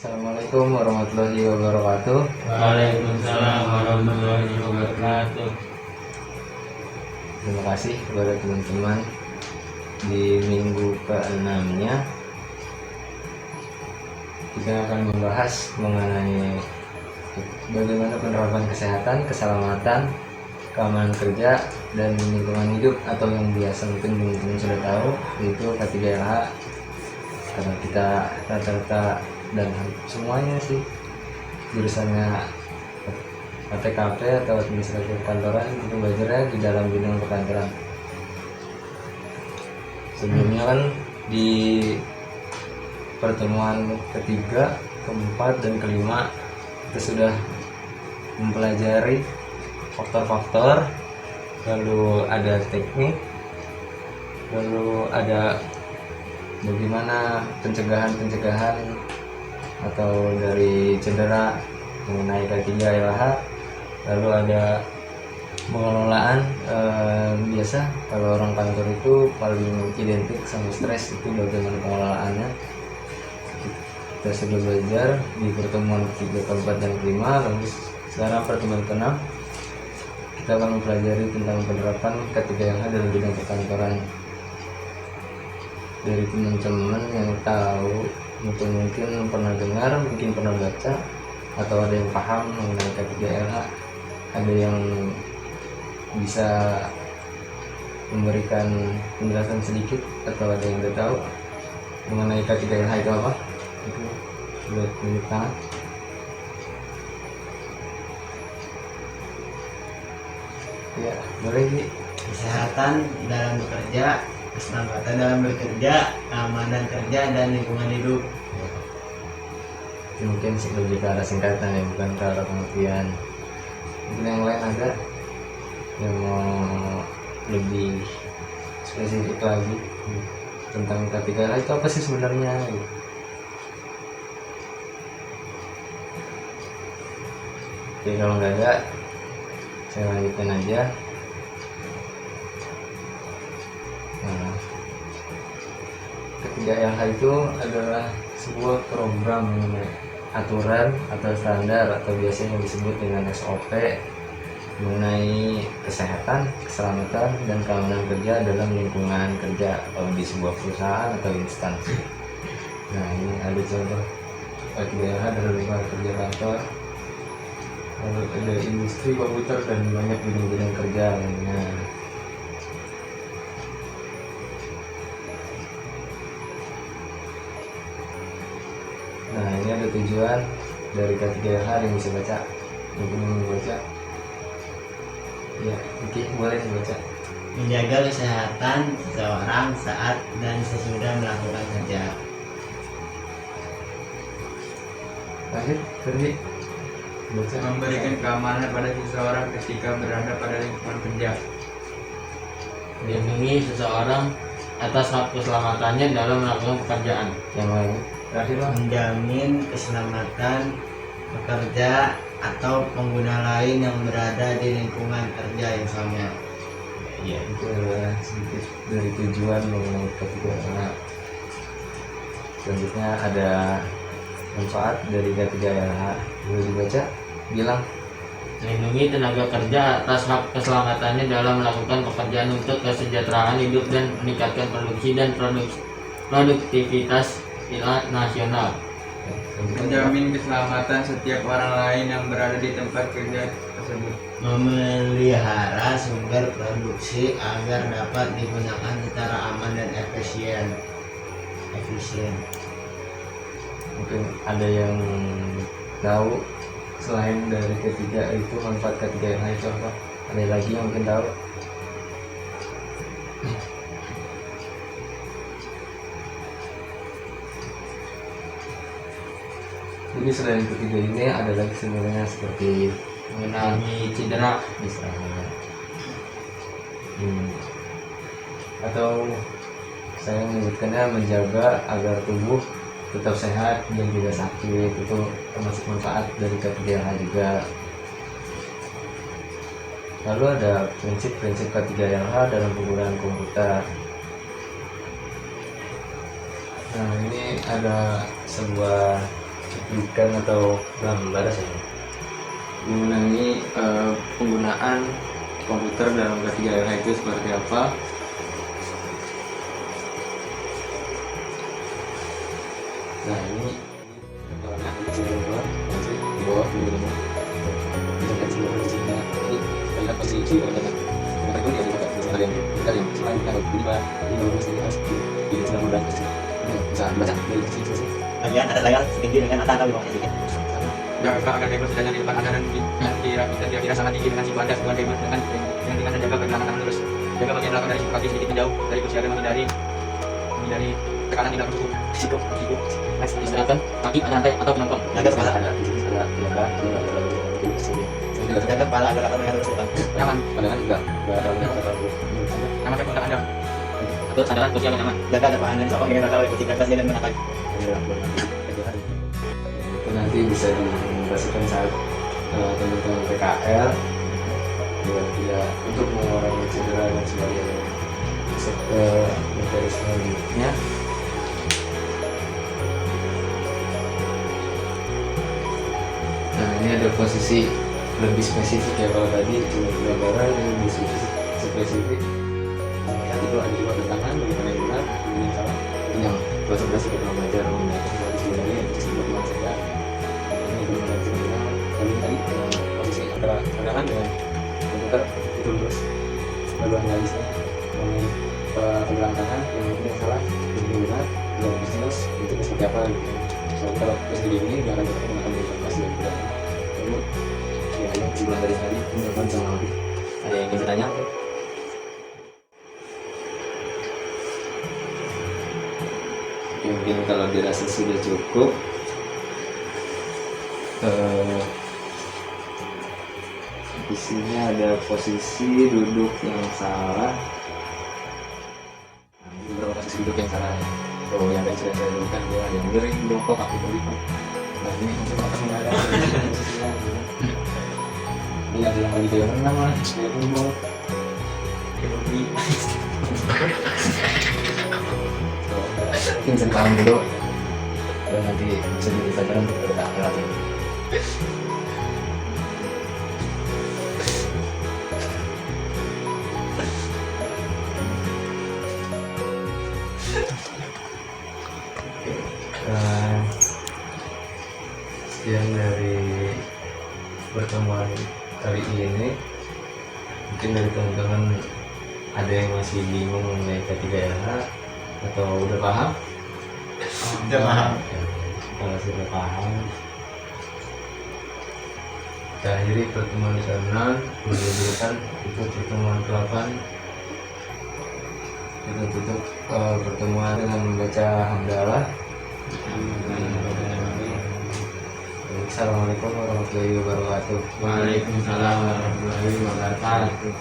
Assalamualaikum warahmatullahi wabarakatuh. Waalaikumsalam warahmatullahi wabarakatuh. Terima kasih kepada teman-teman di minggu ke-6-nya. Kita akan membahas mengenai bagaimana penerapan kesehatan, keselamatan, keamanan kerja, dan lingkungan hidup, atau yang biasa mungkin teman-teman sudah tahu, yaitu K3LH. Karena kita rata-rata dan semuanya sih jurusannya ATKP atau administrasi kantoran, itu belajarnya di dalam bidang perkantoran. Sebelumnya kan di pertemuan ketiga, keempat, dan kelima kita sudah mempelajari faktor-faktor, lalu ada teknik, lalu ada bagaimana pencegahan atau dari cedera mengenai K3LH, lalu ada pengelolaan. Biasa kalau orang kantor itu paling identik sama stres, itu bagaimana pengelolaannya. Kita sudah belajar di pertemuan ketiga, keempat, dan kelima. Lalu sekarang pertemuan ke-6 kita akan mempelajari tentang penerapan K3LH dalam bidang perkantoran. Dari teman-teman yang tahu, mungkin pernah dengar, mungkin pernah baca, atau ada yang paham mengenai K3LH, ada yang bisa memberikan penjelasan sedikit, atau ada yang tidak tahu mengenai K3LH itu apa? Itu buat tunjuk tangan. Ya, boleh Ki. Kesehatan dalam bekerja, keselamatan dalam bekerja, keamanan kerja, dan lingkungan hidup. Itu mungkin lebih ke arah singkatan ya, bukan ke arah pengertian. Mungkin yang lain ada yang mau lebih spesifik lagi tentang K3LH itu apa sih sebenarnya gitu. Oke, kalau nggak ada, saya lanjutkan aja. Nah, K3LH itu adalah sebuah program aturan atau standar, atau biasanya disebut dengan SOP, mengenai kesehatan, keselamatan, dan keamanan kerja dalam lingkungan kerja atau di sebuah perusahaan atau instansi. Nah, ini ada contoh K3LH dalam lingkungan kerja kantor, lalu ada industri komputer, dan banyak bidang-bidang kerja lainnya. Nah, ini ada tujuan dari K3LH yang bisa baca, mungkin yang baca. Ya, oke, boleh dibaca. Menjaga kesehatan seseorang saat dan sesudah melakukan kerja. Lanjut, Ferdi. Baca. Memberikan keamanan pada seseorang ketika berada pada lingkungan kerja. Melindungi seseorang atas hak keselamatannya dalam melakukan pekerjaan. Yang lain. Terakhir lah. Menjamin keselamatan pekerja atau pengguna lain yang berada di lingkungan kerja yang sama. Ya, itu adalah sedikit dari tujuan mengenai K3LH. Selanjutnya ada manfaat dari K3LH. Boleh dibaca? Bilang. Melindungi tenaga kerja atas hak keselamatannya dalam melakukan pekerjaan untuk kesejahteraan hidup dan meningkatkan produksi dan produktivitas nasional. Menjamin keselamatan setiap orang lain yang berada di tempat kerja tersebut. Memelihara sumber produksi agar dapat digunakan secara aman dan efisien. Mungkin ada yang tahu selain dari ketiga itu, manfaat K3LH itu apa? Ada lagi yang mungkin tahu? Jadi selain ketiga ini ada lagi sebenarnya, seperti Mengenai cedera, misalnya atau saya menyebutkannya menjaga agar tubuh tetap sehat dan tidak sakit. Itu termasuk manfaat dari K3LH juga. Lalu ada prinsip-prinsip K3LH dalam penggunaan komputer. Nah, ini ada sebuah cuplikan atau gambar saja mengenai penggunaan komputer dalam K3LH itu seperti apa. Nah ini warna di bawah di rumah kita seluruh di sini ini lihat posisi orderan mereka itu yang selain kalau tiba di bawah sini harus di dalam mudah bisa baca dari sini sih. Bagian ada layar setinggi dengan atap di bawah sedikit. Jaga agar kabel sedangnya di depan Anda dan dirapikan kira-kira sangat tinggi dengan siku Anda sebuah kabel dengan yang ringan dan jaga pergelangan tangan lurus. Jaga bagian belakang dari siku kaki sedikit menjauh dari kursi agar menghindari tekanan tidak cukup. Siku. Istirahatkan kaki pada lantai atau penopang. Jaga kepala. Ada di sini ada Jaga kepala agar atap yang lurus depan. Nyaman. pandangan juga nggak terlalu Nyaman ke pundak Anda. Atur sandaran kursi agar nyaman. Jaga depan dan sokong dengan atap ikuti gagas dan menatap. itu nanti bisa diimplementasikan saat teman-teman PKL biar tidak untuk mengurangi cedera dan sebagainya. Masuk ke materi selanjutnya. Nah ini ada posisi lebih spesifik ya, kalau tadi cuma gambaran, ini lebih spesifik. Yang itu ada dua tangan, bagaimana yang benar, bagaimana yang salah. Ini yang 11 kita pernah belajar menggunakan sebenarnya yang disebut teman saya. Ini benar-benar sebenarnya tadi posisi antara tangan dengan komputer itu lurus. Lalu analisnya mengenai pergelangan tangan yang mungkin yang salah, yang benar, yang bisnis itu seperti apa gitu. Soalnya kalau posisi ini nggak akan bertemu akan berinformasi yang benar. Lalu ya hanya kesimpulan dari tadi menurut sama lebih. Ada yang ingin ditanya? Oke, mungkin kalau dirasa sudah cukup, di sini ada posisi duduk yang salah. Nah, ini beberapa posisi duduk yang salah ya. Oh, yang tadi sudah saya dudukkan dia yang miring, bongkok, kaki berlipat. Nah ini untuk akan menghadap posisinya. Ini ada yang lagi kayak renang lah, kayak kumpul. Mungkin bisa dipaham dulu dan nanti bisa jadi pelajaran untuk kita latih. Sekian dari pertemuan kali ini. Mungkin dari teman-teman ada yang masih bingung mengenai K3LH atau udah paham? Udah paham. Kalau sudah paham, kita akhiri pertemuan ke-6. Mudah-mudahan itu pertemuan ke-8. Kita tutup pertemuan dengan membaca hamdalah. Assalamualaikum warahmatullahi wabarakatuh. Waalaikumsalam warahmatullahi wabarakatuh.